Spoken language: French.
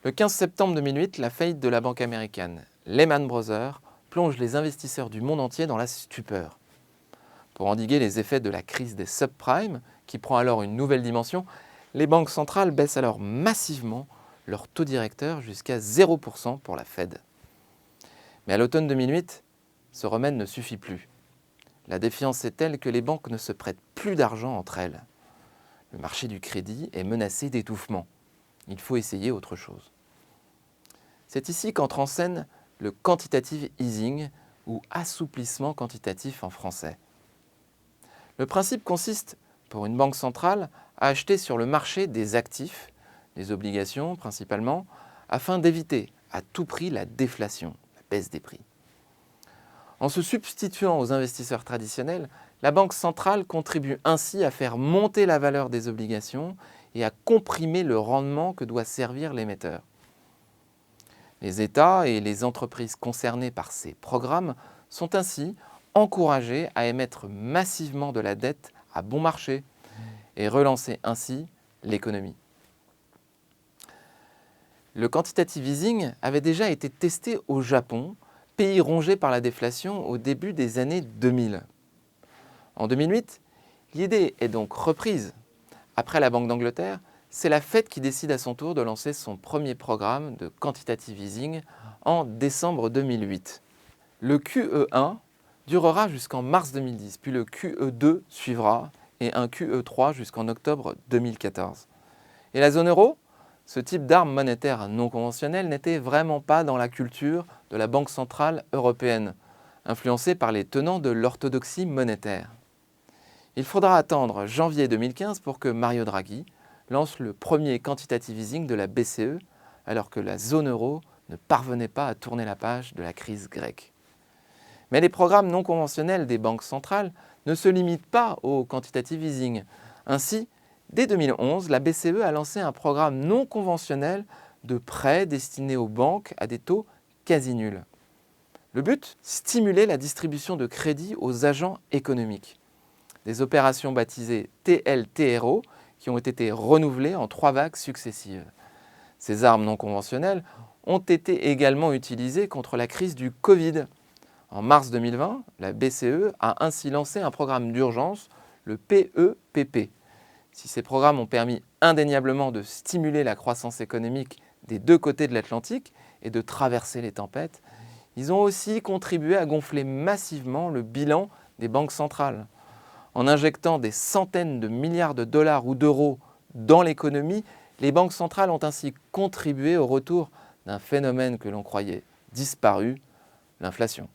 Le 15 septembre 2008, la faillite de la banque américaine Lehman Brothers plonge les investisseurs du monde entier dans la stupeur. Pour endiguer les effets de la crise des subprimes, qui prend alors une nouvelle dimension, les banques centrales baissent alors massivement leur taux directeur jusqu'à 0% pour la Fed. Mais à l'automne 2008, ce remède ne suffit plus. La défiance est telle que les banques ne se prêtent plus d'argent entre elles. Le marché du crédit est menacé d'étouffement. Il faut essayer autre chose. C'est ici qu'entre en scène le quantitative easing, ou assouplissement quantitatif en français. Le principe consiste, pour une banque centrale, à acheter sur le marché des actifs, des obligations principalement, afin d'éviter à tout prix la déflation, la baisse des prix. En se substituant aux investisseurs traditionnels, la Banque centrale contribue ainsi à faire monter la valeur des obligations et à comprimer le rendement que doit servir l'émetteur. Les États et les entreprises concernées par ces programmes sont ainsi encouragés à émettre massivement de la dette à bon marché et relancer ainsi l'économie. Le quantitative easing avait déjà été testé au Japon, pays rongé par la déflation au début des années 2000. En 2008, l'idée est donc reprise. Après la Banque d'Angleterre, c'est la Fed qui décide à son tour de lancer son premier programme de quantitative easing en décembre 2008. Le QE1 durera jusqu'en mars 2010, puis le QE2 suivra et un QE3 jusqu'en octobre 2014. Et la zone euro ? Ce type d'arme monétaire non conventionnelle n'était vraiment pas dans la culture de la Banque centrale européenne, influencée par les tenants de l'orthodoxie monétaire. Il faudra attendre janvier 2015 pour que Mario Draghi lance le premier quantitative easing de la BCE, alors que la zone euro ne parvenait pas à tourner la page de la crise grecque. Mais les programmes non conventionnels des banques centrales ne se limitent pas au quantitative easing. Ainsi, dès 2011, la BCE a lancé un programme non conventionnel de prêts destinés aux banques à des taux quasi nuls. Le but ? Stimuler la distribution de crédit aux agents économiques. Des opérations baptisées TLTRO qui ont été renouvelées en 3 vagues successives. Ces armes non conventionnelles ont été également utilisées contre la crise du Covid. En mars 2020, la BCE a ainsi lancé un programme d'urgence, le PEPP. Si ces programmes ont permis indéniablement de stimuler la croissance économique des deux côtés de l'Atlantique et de traverser les tempêtes, ils ont aussi contribué à gonfler massivement le bilan des banques centrales. En injectant des centaines de milliards de dollars ou d'euros dans l'économie, les banques centrales ont ainsi contribué au retour d'un phénomène que l'on croyait disparu, l'inflation.